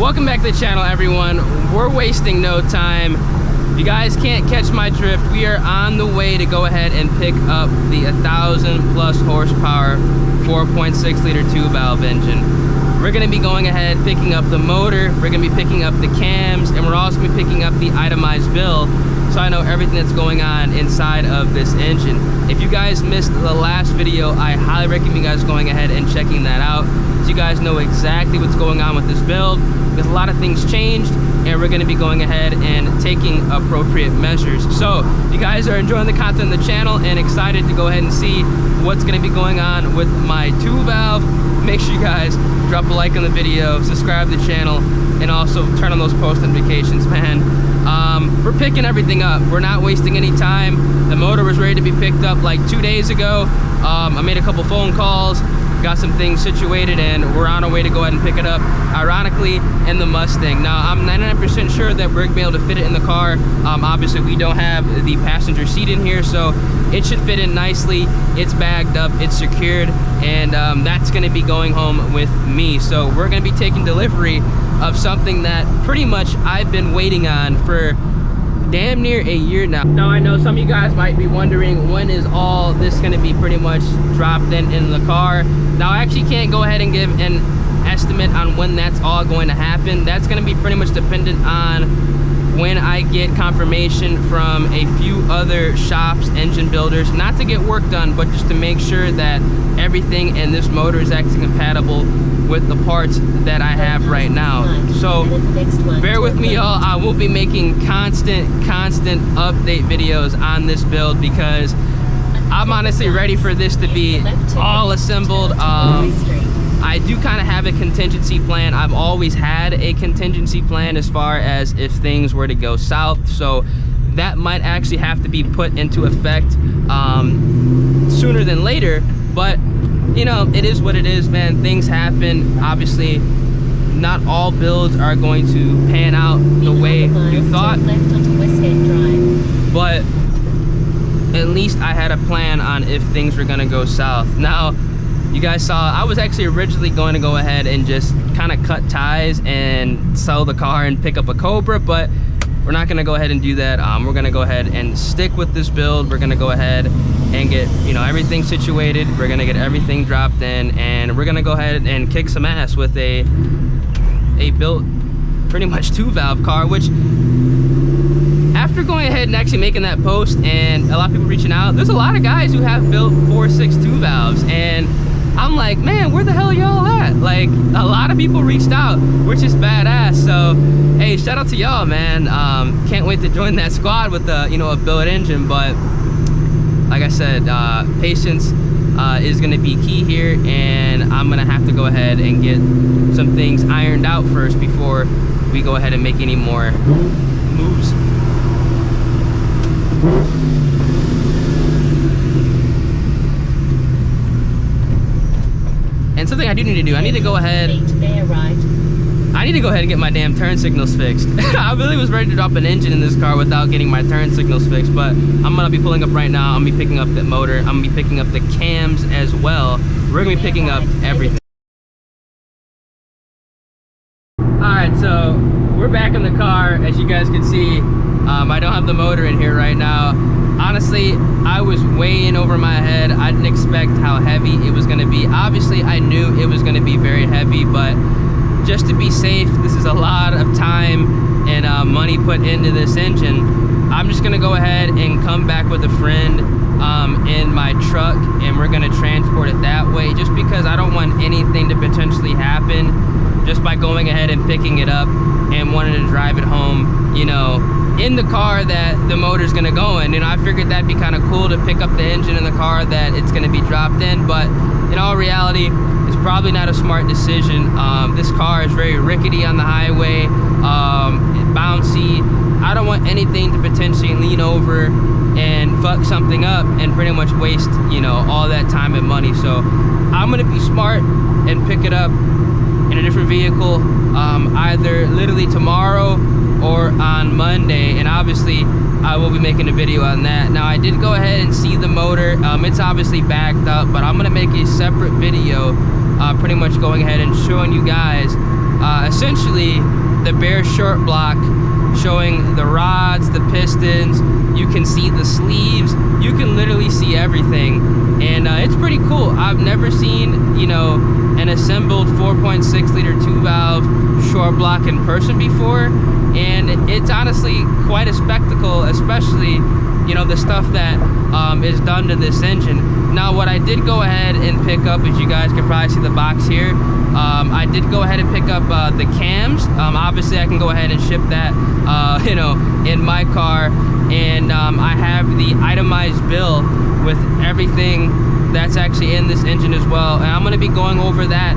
Welcome back to the channel, everyone. We're wasting no time. If you guys can't catch my drift, we are on the way to go ahead and pick up the 1,000+ horsepower 4.6 liter 2-valve engine. We're going to be going ahead picking up the motor, we're going to be picking up the cams, and we're also going to be picking up the itemized bill, so I know everything that's going on inside of this engine. If you guys missed the last video, I highly recommend you guys going ahead and checking that out, so you guys know exactly what's going on with this build, because a lot of things changed, and we're going to be going ahead and taking appropriate measures. So if you guys are enjoying the content of the channel and excited to go ahead and see what's going to be going on with my 2-valve, make sure you guys drop a like on the video, subscribe to the channel, and also turn on those post notifications, man. We're picking everything up. We're not wasting any time. The motor was ready to be picked up like 2 days ago. I made a couple phone calls, got some things situated, and we're on our way to go ahead and pick it up, ironically, in the Mustang. Now, I'm 99% sure that we're gonna be able to fit it in the car. Obviously, we don't have the passenger seat in here, so it should fit in nicely. It's bagged up, it's secured, and that's gonna be going home with me. So we're gonna be taking delivery of something that pretty much I've been waiting on for damn near a year now. Now, I know some of you guys might be wondering, when is all this gonna be pretty much dropped in the car? Now, I actually can't go ahead and give an estimate on when that's all going to happen. That's gonna be pretty much dependent on when I get confirmation from a few other shops, engine builders, not to get work done, but just to make sure that everything in this motor is actually compatible with the parts that I have right now. So bear with me, y'all. I will be making constant update videos on this build, because I'm honestly ready for this to be all assembled. I do kind of have a contingency plan. I've always had a contingency plan as far as if things were to go south, so that might actually have to be put into effect sooner than later. But you know, it is what it is, man. Things happen. Obviously, not all builds are going to pan out the way you thought, but at least I had a plan on if things were gonna go south. Now, you guys saw, I was actually originally going to go ahead and just kind of cut ties and sell the car and pick up a Cobra, but we're not gonna go ahead and do that. We're gonna go ahead and stick with this build. We're gonna go ahead and get, you know, everything situated. We're gonna get everything dropped in, and we're gonna go ahead and kick some ass with a built pretty much 2-valve car, which after going ahead and actually making that post and a lot of people reaching out, there's a lot of guys who have built 4.6 2-valves, and I'm like, man, where the hell y'all at? Like, a lot of people reached out, which is badass. So hey, shout out to y'all, man. Can't wait to join that squad with a, you know, a built engine. But like I said, patience is gonna be key here, and I'm gonna have to go ahead and get some things ironed out first before we go ahead and make any more moves. And something I do need to do, I need to go ahead and get my damn turn signals fixed. I really was ready to drop an engine in this car without getting my turn signals fixed, but I'm gonna be pulling up right now. I'm gonna be picking up the motor, I'm gonna be picking up the cams as well. We're gonna be picking up everything. Alright, so we're back in the car. As you guys can see, I don't have the motor in here right now. Honestly, I was way in over my head. I didn't expect how heavy it was gonna be. Obviously, I knew it was gonna be very heavy, but just to be safe, this is a lot of time and money put into this engine. I'm just gonna go ahead and come back with a friend in my truck, and we're gonna transport it that way, just because I don't want anything to potentially happen just by going ahead and picking it up and wanting to drive it home, you know, in the car that the motor's gonna go in. You know, I figured that'd be kind of cool to pick up the engine in the car that it's gonna be dropped in, but in all reality, it's probably not a smart decision. This car is very rickety on the highway, bouncy. I don't want anything to potentially lean over and fuck something up and pretty much waste, you know, all that time and money. So I'm gonna be smart and pick it up in a different vehicle, either literally tomorrow or on Monday, and obviously I will be making a video on that. Now, I did go ahead and see the motor. It's obviously backed up, but I'm gonna make a separate video pretty much going ahead and showing you guys essentially the bare short block, showing the rods, the pistons. You can see the sleeves. You can literally see everything, and it's pretty cool. I've never seen, you know, an assembled 4.6 liter 2-valve short block in person before, and it's honestly quite a spectacle, especially, you know, the stuff that is done to this engine. Now, what I did go ahead and pick up, as you guys can probably see the box here, I did go ahead and pick up the cams. Obviously, I can go ahead and ship that, you know, in my car, and I have the itemized bill with everything that's actually in this engine as well, and I'm going to be going over that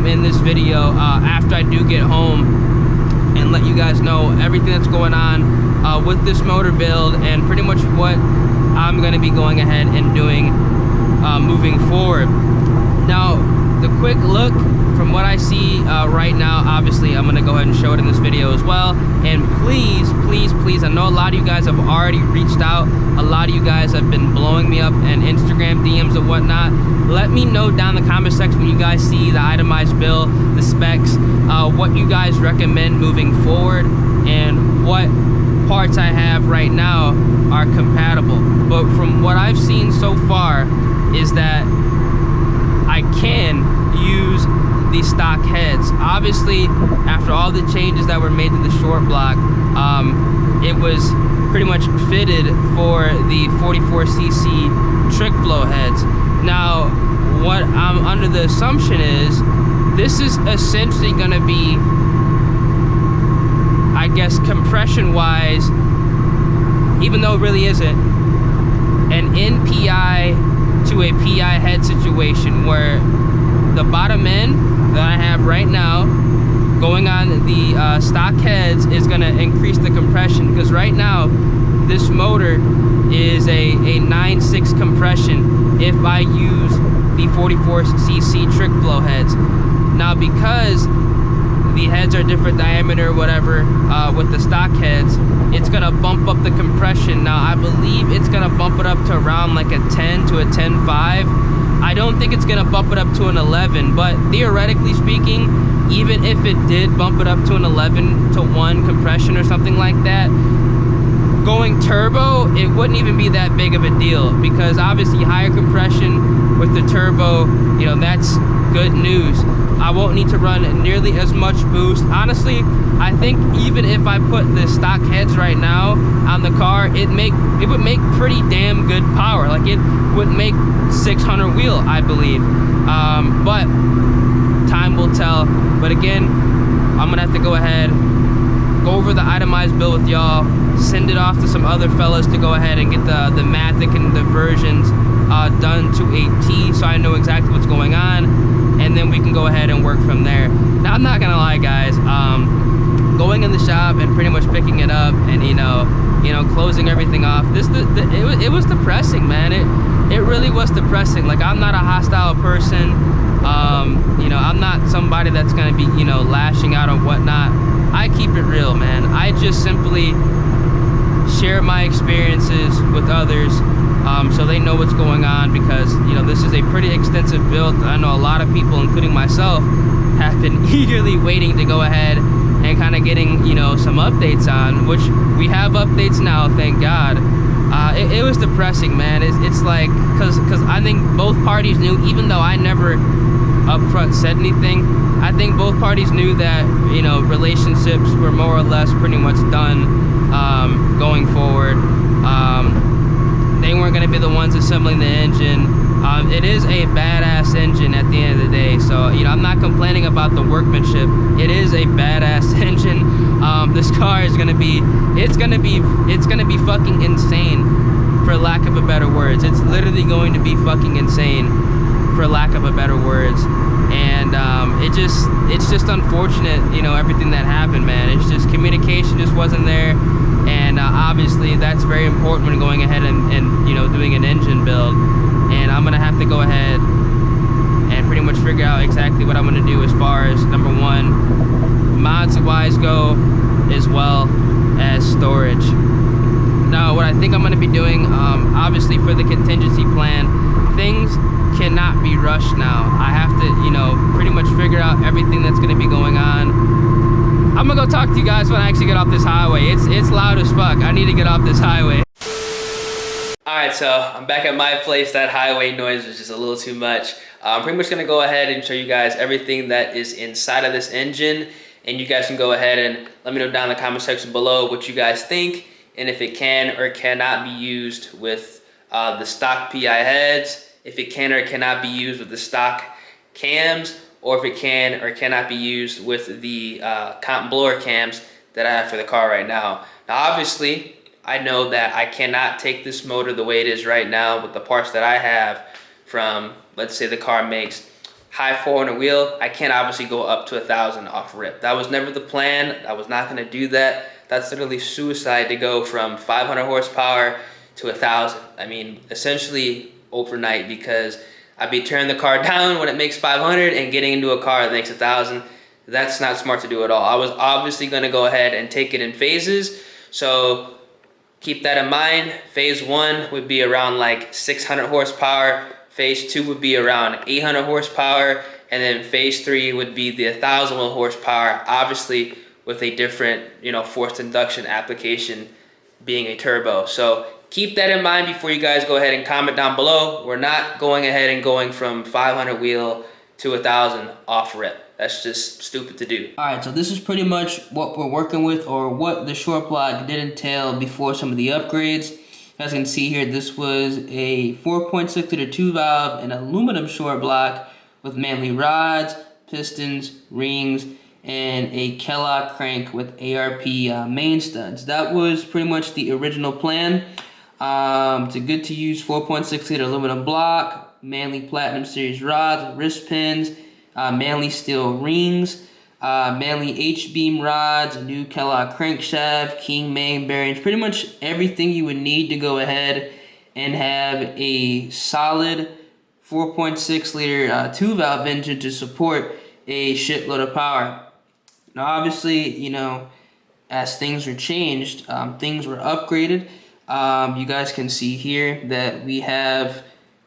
in this video after I do get home, and let you guys know everything that's going on with this motor build, and pretty much what I'm going to be going ahead and doing moving forward. Now, the quick look from what I see right now, obviously I'm going to go ahead and show it in this video as well. And please, please, please, I know a lot of you guys have already reached out. A lot of you guys have been blowing me up in Instagram DMs and whatnot. Let me know down in the comment section when you guys see the itemized bill, the specs, what you guys recommend moving forward, and what parts I have right now are compatible. But from what I've seen so far is that I can use the stock heads. Obviously, after all the changes that were made to the short block, it was pretty much fitted for the 44cc trick flow heads. Now, what I'm under the assumption is this is essentially going to be, I guess, compression wise, even though it really isn't, an NPI to a PI head situation, where the bottom end that I have right now going on the stock heads is going to increase the compression, because right now this motor is a 9.6 compression if I use the 44cc trick flow heads. Now, because the heads are different diameter or whatever with the stock heads, it's gonna bump up the compression. Now, I believe it's gonna bump it up to around like a 10 to a 10.5. I don't think it's gonna bump it up to an 11, but theoretically speaking, even if it did bump it up to an 11 to 1 compression or something like that, going turbo, it wouldn't even be that big of a deal, because obviously higher compression with the turbo, you know, that's good news. I won't need to run nearly as much boost. Honestly, I think even if I put the stock heads right now on the car, it would make pretty damn good power. Like, it would make 600 wheel, I believe. But time will tell. But again, I'm gonna have to go ahead, go over the itemized bill with y'all, send it off to some other fellas to go ahead and get the Matic and the versions done to a T, so I know exactly what's going on, and then we can go ahead and work from there. Now, I'm not gonna lie, guys, going in the shop and pretty much picking it up and you know closing everything off, it was depressing, man. It really was depressing. Like, I'm not a hostile person, you know, I'm not somebody that's gonna be, you know, lashing out or whatnot. I keep it real, man. I just simply share my experiences with others, so they know what's going on, because, you know, this is a pretty extensive build. I know a lot of people, including myself, have been eagerly waiting to go ahead and kind of getting, you know, some updates on, which we have updates now, thank God. It was depressing, man. It's like, because I think both parties knew, even though I never upfront said anything, I think both parties knew that, you know, relationships were more or less pretty much done going forward. They weren't going to be the ones assembling the engine. It is a badass engine at the end of the day, so, you know, I'm not complaining about the workmanship. It is a badass engine. This car is gonna be, it's gonna be fucking insane, for lack of a better words. It's literally going to be fucking insane, for lack of a better words. And it's just unfortunate, you know, everything that happened, man. It's just, communication just wasn't there, and obviously that's very important when going ahead and you know, doing an engine build. And I'm gonna have to go ahead and pretty much figure out exactly what I'm gonna do as far as, number one, mods wise go, as well as storage. Now, what I think I'm going to be doing, obviously for the contingency plan, things cannot be rushed now. I have to, you know, pretty much figure out everything that's going to be going on. I'm going to go talk to you guys when I actually get off this highway. It's loud as fuck. I need to get off this highway. Alright, so I'm back at my place. That highway noise was just a little too much. I'm pretty much going to go ahead and show you guys everything that is inside of this engine. And you guys can go ahead and let me know down in the comment section below what you guys think, and if it can or cannot be used with the stock PI heads, if it can or cannot be used with the stock cams, or if it can or cannot be used with the comp blower cams that I have for the car right now. Now obviously, I know that I cannot take this motor the way it is right now with the parts that I have from, let's say the car makes high 400 wheel. I can't obviously go up to 1,000 off rip. That was never the plan. I was not gonna do that. That's literally suicide to go from 500 horsepower to 1,000. I mean, essentially overnight, because I'd be tearing the car down when it makes 500 and getting into a car that makes 1,000. That's not smart to do at all. I was obviously gonna go ahead and take it in phases. So keep that in mind. Phase 1 would be around like 600 horsepower. Phase 2 would be around 800 horsepower, and then phase 3 would be the 1,000 horsepower, obviously with a different, you know, forced induction application being a turbo. So keep that in mind before you guys go ahead and comment down below. We're not going ahead and going from 500 wheel to 1,000 off rip. That's just stupid to do. All right, so this is pretty much what we're working with, or what the short block did entail before some of the upgrades. As you can see here, this was a 4.6 liter 2-valve and aluminum short block with manly rods, pistons, rings, and a Kellogg crank with ARP main studs. That was pretty much the original plan. It's a good to use 4.6 liter aluminum block, manly platinum series rods, wrist pins, manly steel rings, manly H-beam rods, a new Kellogg crankshaft, King main bearings, pretty much everything you would need to go ahead and have a solid 4.6 liter 2-valve engine to support a shitload of power. Now obviously, you know, as things were changed, things were upgraded. You guys can see here that we have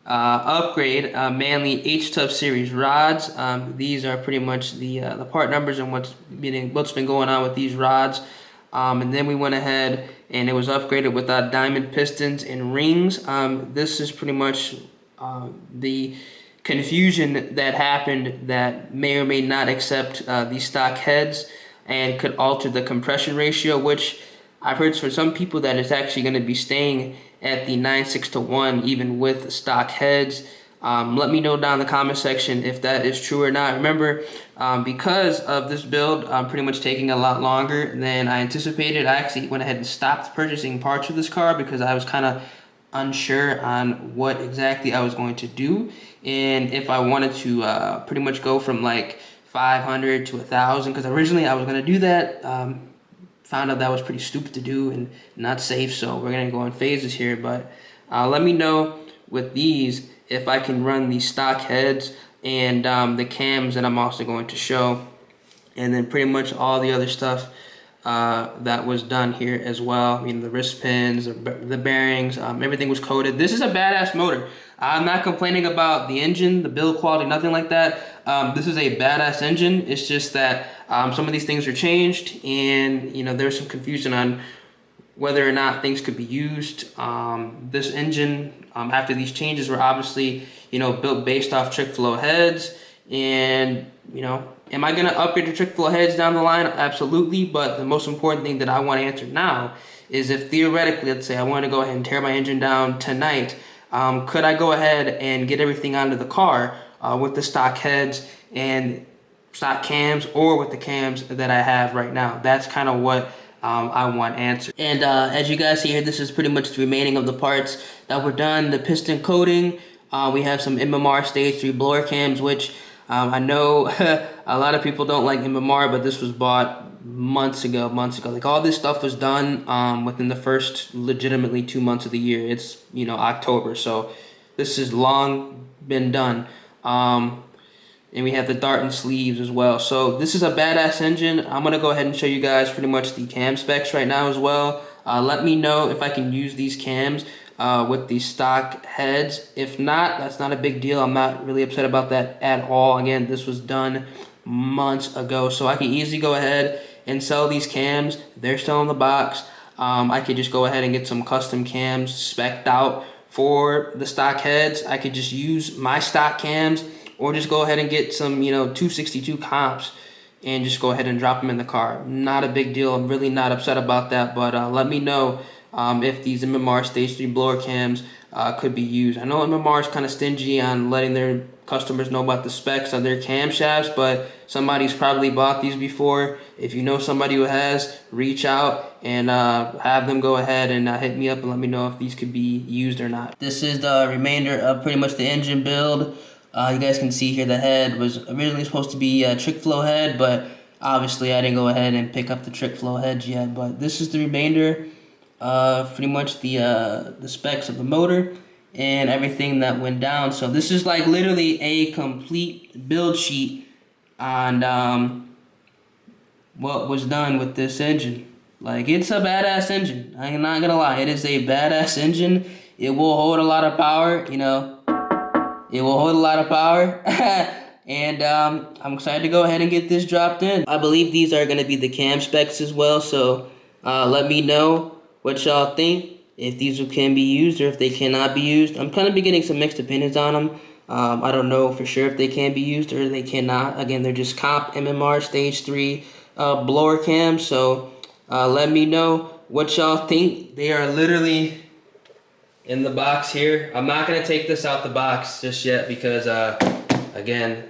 upgrade manly H-Tough series rods. These are pretty much the part numbers and what's been going on with these rods. And then we went ahead and it was upgraded with diamond pistons and rings. This is pretty much the confusion that happened that may or may not accept these stock heads and could alter the compression ratio, which I've heard for some people that it's actually going to be staying at the 9:6:1 even with stock heads. Let me know down in the comment section if that is true or not. Remember, because of this build pretty much taking a lot longer than I anticipated, I actually went ahead and stopped purchasing parts for this car because I was kind of unsure on what exactly I was going to do, and if I wanted to pretty much go from like 500 to 1,000, because originally I was going to do that. Found out that was pretty stupid to do and not safe, so we're going to go in phases here. But let me know with these if I can run the stock heads and the cams that I'm also going to show, and then pretty much all the other stuff that was done here as well. I mean, the wrist pins, the bearings, everything was coated. This is a badass motor. I'm not complaining about the engine, the build quality, nothing like that. This is a badass engine. It's just that some of these things are changed, and you know, there's some confusion on whether or not things could be used. This engine, after these changes, were obviously, you know, built based off trick flow heads, and you know, am I gonna upgrade the trick flow heads down the line? Absolutely. But the most important thing that I want to answer now is, if theoretically, let's say I want to go ahead and tear my engine down tonight, could I go ahead and get everything onto the car with the stock heads and stock cams, or with the cams that I have right now? That's kind of what I want answered. And as you guys see here, this is pretty much the remaining of the parts that were done. The piston coating, we have some MMR stage 3 blower cams, which I know a lot of people don't like MMR, but this was bought months ago. Like, all this stuff was done within the first legitimately 2 months of the year. It's, you know, October, so this has long been done. And we have the dart and sleeves as well. So this is a badass engine. I'm gonna go ahead and show you guys pretty much the cam specs right now as well. Let me know if I can use these cams with these stock heads. If not, that's not a big deal. I'm not really upset about that at all. Again, this was done months ago, so I can easily go ahead and sell these cams. They're still in the box. I could just go ahead and get some custom cams spec'd out for the stock heads. I could just use my stock cams, or just go ahead and get some, 262 comps and just go ahead and drop them in the car. Not a big deal. I'm really not upset about that, but let me know if these MMR Stage 3 blower cams could be used. I know MMR is kind of stingy on letting their customers know about the specs of their camshafts, but somebody's probably bought these before. If you know somebody who has, reach out and have them go ahead and hit me up and let me know if these could be used or not. This is the remainder of pretty much the engine build. You guys can see here the head was originally supposed to be a trick flow head, but obviously I didn't go ahead and pick up the trick flow heads yet. But this is the remainder of pretty much the specs of the motor and everything that went down. So this is like literally a complete build sheet on what was done with this engine. Like, it's a badass engine. I'm not gonna lie, it is a badass engine. It will hold a lot of power, It will hold a lot of power. And I'm excited to go ahead and get this dropped in. I believe these are going to be the cam specs as well. So let me know what y'all think. If these can be used or if they cannot be used. I'm kind of getting some mixed opinions on them. I don't know for sure if they can be used or they cannot. Again, they're just comp MMR Stage 3 blower cams. So let me know what y'all think. They are literally in the box here. I'm not gonna take this out the box just yet because again,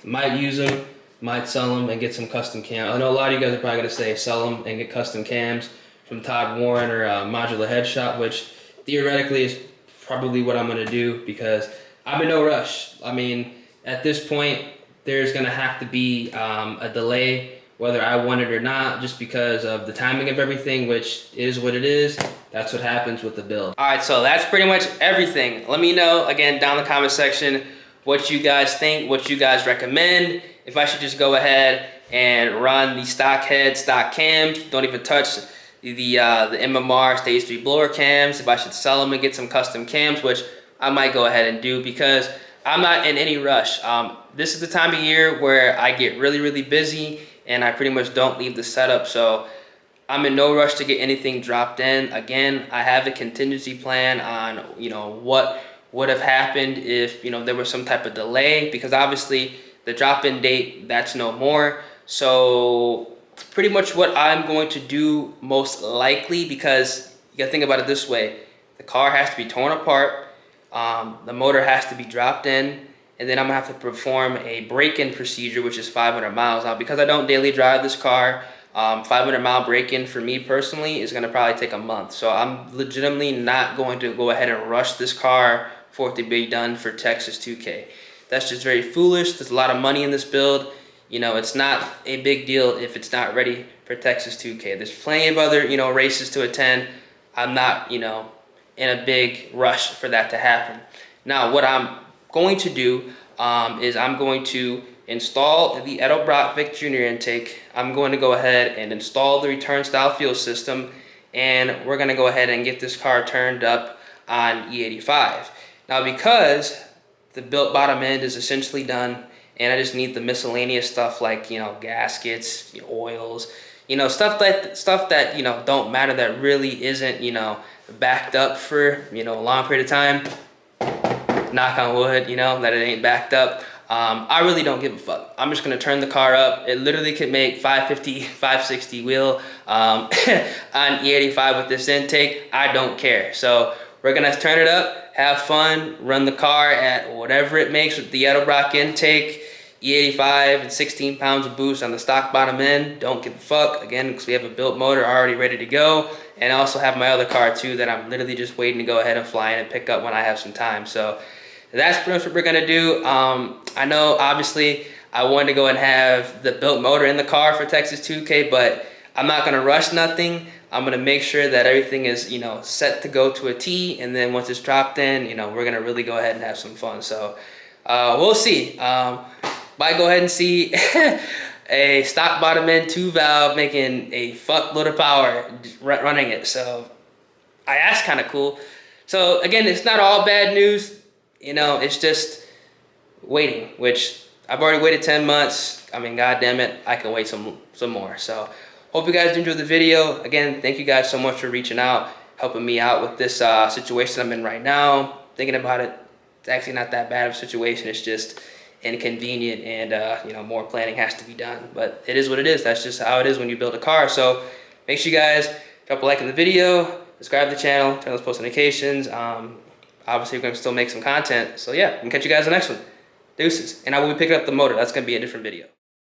might use them, might sell them and get some custom cams. I know a lot of you guys are probably gonna say sell them and get custom cams from Todd Warren or Modular Head Shop, which theoretically is probably what I'm gonna do because I'm in no rush. I mean, at this point, there's gonna have to be a delay whether I want it or not, just because of the timing of everything, which is what it is. That's what happens with the build. All right, so that's pretty much everything. Let me know, again, down in the comment section, what you guys think, what you guys recommend. If I should just go ahead and run the stock head, stock cams, don't even touch the MMR Stage 3 blower cams. If I should sell them and get some custom cams, which I might go ahead and do because I'm not in any rush. This is the time of year where I get really, really busy and I pretty much don't leave the setup. So I'm in no rush to get anything dropped in. Again, I have a contingency plan on, what would have happened if, there was some type of delay, because obviously the drop-in date, that's no more. So pretty much what I'm going to do most likely, because you gotta think about it this way, the car has to be torn apart, the motor has to be dropped in, and then I'm gonna have to perform a break-in procedure, which is 500 miles. Now, because I don't daily drive this car, 500-mile break-in for me personally is gonna probably take a month. So I'm legitimately not going to go ahead and rush this car for it to be done for Texas 2K. That's just very foolish. There's a lot of money in this build. It's not a big deal if it's not ready for Texas 2K. There's plenty of other, races to attend. I'm not, in a big rush for that to happen. Now, what I'm going to do is I'm going to install the Edelbrock Vic Jr. intake. I'm going to go ahead and install the return style fuel system, and we're going to go ahead and get this car turned up on E85. Now, because the built bottom end is essentially done, and I just need the miscellaneous stuff like, gaskets, oils, stuff that, don't matter, that really isn't, backed up for, a long period of time. Knock on wood, that it ain't backed up. I really don't give a fuck. I'm just gonna turn the car up. It literally could make 550, 560 wheel on E85 with this intake. I don't care. So we're gonna turn it up, have fun, run the car at whatever it makes with the Edelbrock intake, E85 and 16 pounds of boost on the stock bottom end. Don't give a fuck, again, because we have a built motor already ready to go. And I also have my other car too that I'm literally just waiting to go ahead and fly in and pick up when I have some time. So that's pretty much what we're gonna do. I know obviously I wanted to go and have the built motor in the car for Texas 2K, but I'm not gonna rush nothing. I'm gonna make sure that everything is, set to go to a T, and then once it's dropped in, we're gonna really go ahead and have some fun. So we'll see. Might go ahead and see a stock bottom end 2-valve making a fuckload of power running it. So that's kind of cool. So again, it's not all bad news. You know, it's just waiting, which I've already waited 10 months. I mean, God damn it, I can wait some more. So hope you guys enjoyed the video. Again, thank you guys so much for reaching out, helping me out with this situation I'm in right now. Thinking about it, it's actually not that bad of a situation. It's just inconvenient, and you know, more planning has to be done. But it is what it is. That's just how it is when you build a car. So make sure you guys drop a like in the video, subscribe to the channel, turn those post notifications. Obviously, we're gonna still make some content. So yeah, I'm gonna catch you guys in the next one. Deuces. And I will be picking up the motor. That's gonna be a different video.